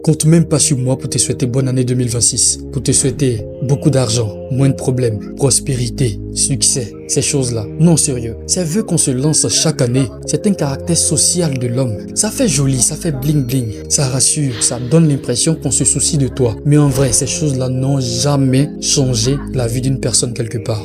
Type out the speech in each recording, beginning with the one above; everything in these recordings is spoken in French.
Compte même pas sur moi pour te souhaiter bonne année 2026, pour te souhaiter beaucoup d'argent, moins de problèmes, prospérité, succès, ces choses-là. Non, sérieux, ça veut qu'on se lance chaque année. C'est un caractère social de l'homme. Ça fait joli, ça fait bling bling, ça rassure, ça donne l'impression qu'on se soucie de toi. Mais en vrai, ces choses-là n'ont jamais changé la vie d'une personne quelque part.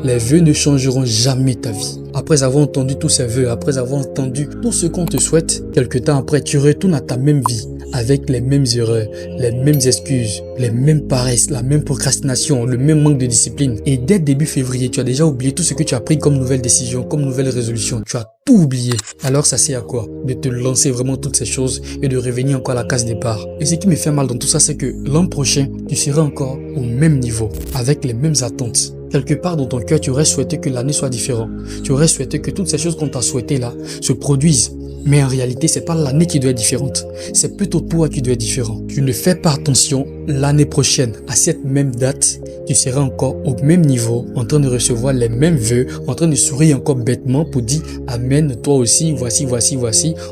Les vœux ne changeront jamais ta vie. Après avoir entendu tous ces vœux, après avoir entendu tout ce qu'on te souhaite, quelque temps après, tu retournes à ta même vie, avec les mêmes erreurs, les mêmes excuses, les mêmes paresses, la même procrastination, le même manque de discipline. Et dès début février, tu as déjà oublié tout ce que tu as pris comme nouvelle décision, comme nouvelle résolution. Tu as tout oublié. Alors ça sert à quoi? De te lancer vraiment toutes ces choses et de revenir encore à la case départ. Et ce qui me fait mal dans tout ça, c'est que l'an prochain, tu seras encore au même niveau, avec les mêmes attentes. Quelque part dans ton cœur, tu aurais souhaité que l'année soit différente. Tu aurais souhaité que toutes ces choses qu'on t'a souhaitées là se produisent. Mais en réalité, c'est pas l'année qui doit être différente. C'est plutôt toi qui dois être différent. Tu ne fais pas attention, l'année prochaine, à cette même date, tu seras encore au même niveau, en train de recevoir les mêmes vœux, en train de sourire encore bêtement pour dire Amen, toi aussi, voici,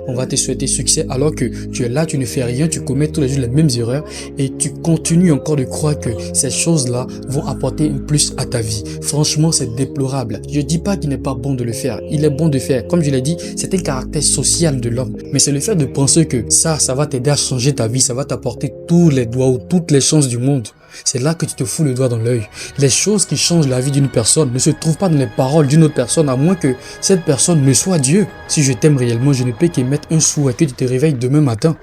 on va te souhaiter succès, alors que tu es là, tu ne fais rien, tu commets tous les jours les mêmes erreurs et tu continues encore de croire que ces choses-là vont apporter un plus à ta vie. Franchement, c'est déplorable. Je dis pas qu'il n'est pas bon de le faire. Il est bon de faire. Comme je l'ai dit, c'est un caractère social de l'homme. Mais c'est le fait de penser que ça va t'aider à changer ta vie, ça va t'apporter tous les doigts ou toutes les chances du monde. C'est là que tu te fous le doigt dans l'œil. Les choses qui changent la vie d'une personne ne se trouvent pas dans les paroles d'une autre personne, à moins que cette personne ne soit Dieu. Si je t'aime réellement, je ne peux qu'émettre un souhait que tu te réveilles demain matin.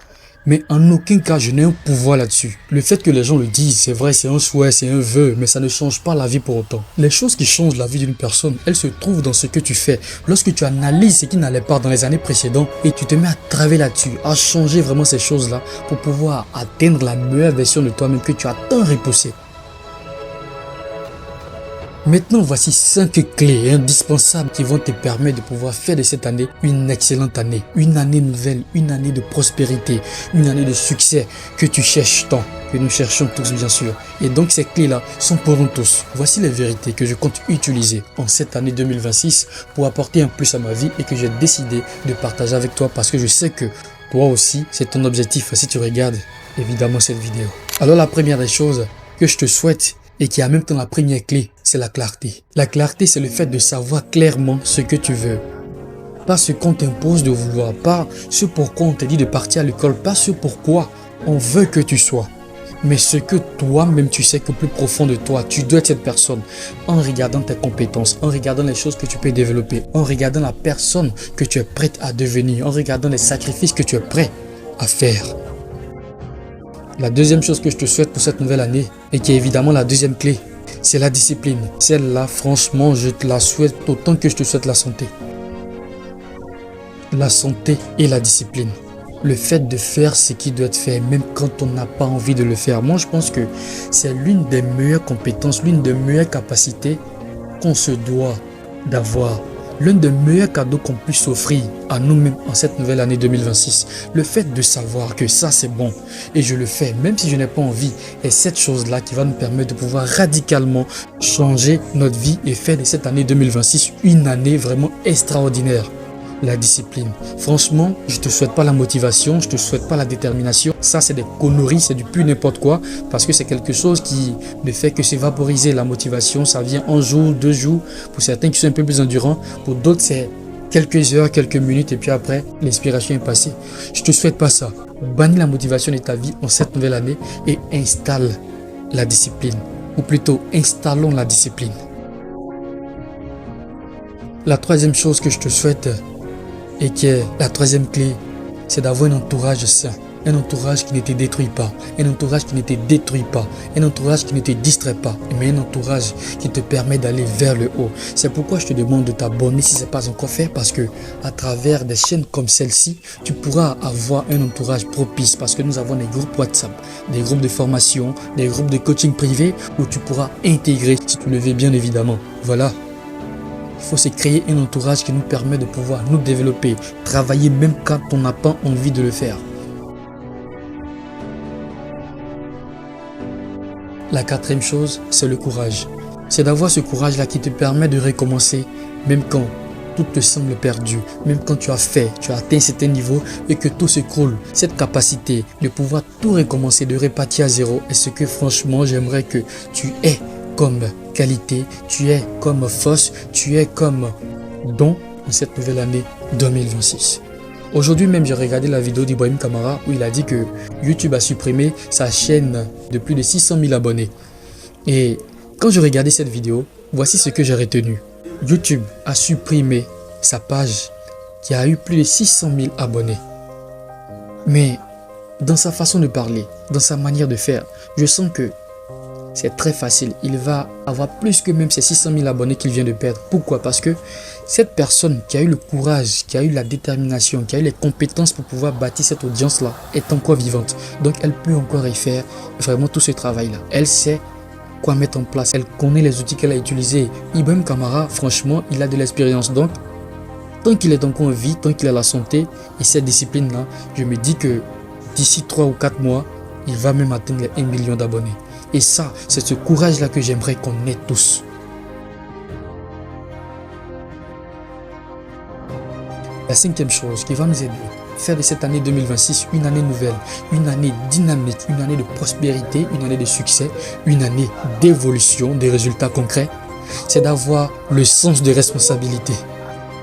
Mais en aucun cas, je n'ai un pouvoir là-dessus. Le fait que les gens le disent, c'est vrai, c'est un souhait, c'est un vœu, mais ça ne change pas la vie pour autant. Les choses qui changent la vie d'une personne, elles se trouvent dans ce que tu fais. Lorsque tu analyses ce qui n'allait pas dans les années précédentes et tu te mets à travailler là-dessus, à changer vraiment ces choses-là pour pouvoir atteindre la meilleure version de toi-même que tu as tant repoussée. Maintenant, voici 5 clés indispensables qui vont te permettre de pouvoir faire de cette année une excellente année. Une année nouvelle, une année de prospérité, une année de succès que tu cherches tant, que nous cherchons tous bien sûr. Et donc ces clés-là sont pour nous tous. Voici les vérités que je compte utiliser en cette année 2026 pour apporter un plus à ma vie et que j'ai décidé de partager avec toi parce que je sais que toi aussi, c'est ton objectif si tu regardes évidemment cette vidéo. Alors la première des choses que je te souhaite et qui est en même temps la première clé, c'est la clarté. La clarté, c'est le fait de savoir clairement ce que tu veux. Pas ce qu'on t'impose de vouloir, pas ce pourquoi on te dit de partir à l'école, pas ce pourquoi on veut que tu sois. Mais ce que toi-même tu sais qu'au plus profond de toi, tu dois être cette personne en regardant tes compétences, en regardant les choses que tu peux développer, en regardant la personne que tu es prête à devenir, en regardant les sacrifices que tu es prêt à faire. La deuxième chose que je te souhaite pour cette nouvelle année, et qui est évidemment la deuxième clé, c'est la discipline. Celle-là, franchement, je te la souhaite autant que je te souhaite la santé. La santé et la discipline. Le fait de faire ce qui doit être fait, même quand on n'a pas envie de le faire. Moi, je pense que c'est l'une des meilleures compétences, l'une des meilleures capacités qu'on se doit d'avoir. L'un des meilleurs cadeaux qu'on puisse offrir à nous-mêmes en cette nouvelle année 2026. Le fait de savoir que ça c'est bon et je le fais même si je n'ai pas envie. Et cette chose-là qui va nous permettre de pouvoir radicalement changer notre vie et faire de cette année 2026 une année vraiment extraordinaire. La discipline. Franchement, je te souhaite pas la motivation, je te souhaite pas la détermination. Ça, c'est des conneries, c'est du plus n'importe quoi parce que c'est quelque chose qui ne fait que s'évaporiser. La motivation, ça vient un jour, 2 jours. Pour certains qui sont un peu plus endurants, pour d'autres, c'est quelques heures, quelques minutes et puis après, l'inspiration est passée. Je te souhaite pas ça. Bannis la motivation de ta vie en cette nouvelle année et installe la discipline. Ou plutôt, installons la discipline. La troisième chose que je te souhaite et qui est la troisième clé, c'est d'avoir un entourage sain, un entourage qui ne te détruit pas, un entourage qui ne te détruit pas, un entourage qui ne te distrait pas, mais un entourage qui te permet d'aller vers le haut. C'est pourquoi je te demande de t'abonner si ce n'est pas encore fait, parce que à travers des chaînes comme celle-ci, tu pourras avoir un entourage propice, parce que nous avons des groupes WhatsApp, des groupes de formation, des groupes de coaching privé, où tu pourras intégrer si tu le veux bien évidemment. Voilà. Il faut se créer un entourage qui nous permet de pouvoir nous développer, travailler même quand on n'a pas envie de le faire. La quatrième chose, c'est le courage. C'est d'avoir ce courage-là qui te permet de recommencer, même quand tout te semble perdu, même quand tu as atteint un certain niveau et que tout s'écroule, cette capacité de pouvoir tout recommencer, de repartir à zéro, est ce que franchement j'aimerais que tu aies comme qualité, tu aies comme force, tu aies comme don en cette nouvelle année 2026. Aujourd'hui même, j'ai regardé la vidéo d'Ibrahim Kamara où il a dit que YouTube a supprimé sa chaîne de plus de 600 000 abonnés. Et quand je regardais cette vidéo, voici ce que j'ai retenu. YouTube a supprimé sa page qui a eu plus de 600 000 abonnés. Mais dans sa façon de parler, dans sa manière de faire, je sens que c'est très facile. Il va avoir plus que même ces 600 000 abonnés qu'il vient de perdre. Pourquoi? Parce que cette personne qui a eu le courage, qui a eu la détermination, qui a eu les compétences pour pouvoir bâtir cette audience-là est encore vivante. Donc elle peut encore y faire vraiment tout ce travail-là. Elle sait quoi mettre en place. Elle connaît les outils qu'elle a utilisés. Ibrahim Kamara, franchement, il a de l'expérience. Donc, tant qu'il est encore en vie, tant qu'il a la santé et cette discipline-là, je me dis que d'ici 3 ou 4 mois, il va même atteindre les 1 million d'abonnés. Et ça, c'est ce courage-là que j'aimerais qu'on ait tous. La cinquième chose qui va nous aider, faire de cette année 2026 une année nouvelle, une année dynamique, une année de prospérité, une année de succès, une année d'évolution, des résultats concrets, c'est d'avoir le sens de responsabilité.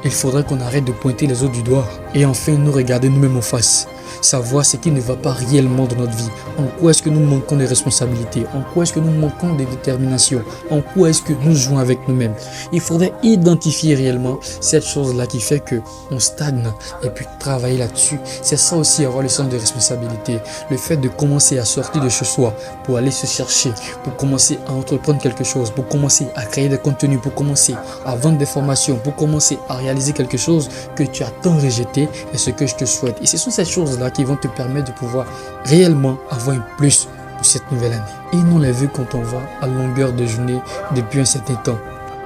Il faudrait qu'on arrête de pointer les autres du doigt et enfin nous regarder nous-mêmes en face. Savoir ce qui ne va pas réellement dans notre vie. En quoi est-ce que nous manquons de responsabilité? En quoi est-ce que nous manquons de détermination? En quoi est-ce que nous jouons avec nous-mêmes? Il faudrait identifier réellement cette chose-là qui fait que on stagne et puis travailler là-dessus. C'est ça aussi, avoir le sens de responsabilité. Le fait de commencer à sortir de chez soi pour aller se chercher, pour commencer à entreprendre quelque chose, pour commencer à créer des contenus, pour commencer à vendre des formations, pour commencer à réaliser quelque chose que tu as tant rejeté et ce que je te souhaite. Et ce sont ces choses-là qui vont te permettre de pouvoir réellement avoir un plus pour cette nouvelle année. Et non les vœux quand on va à longueur de journée depuis un certain temps.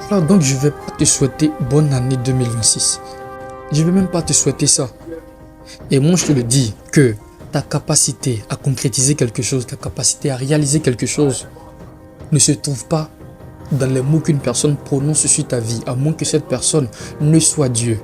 Alors donc je ne vais pas te souhaiter bonne année 2026. Je ne vais même pas te souhaiter ça. Et moi je te le dis que ta capacité à concrétiser quelque chose, ta capacité à réaliser quelque chose ne se trouve pas dans les mots qu'une personne prononce sur ta vie, à moins que cette personne ne soit Dieu.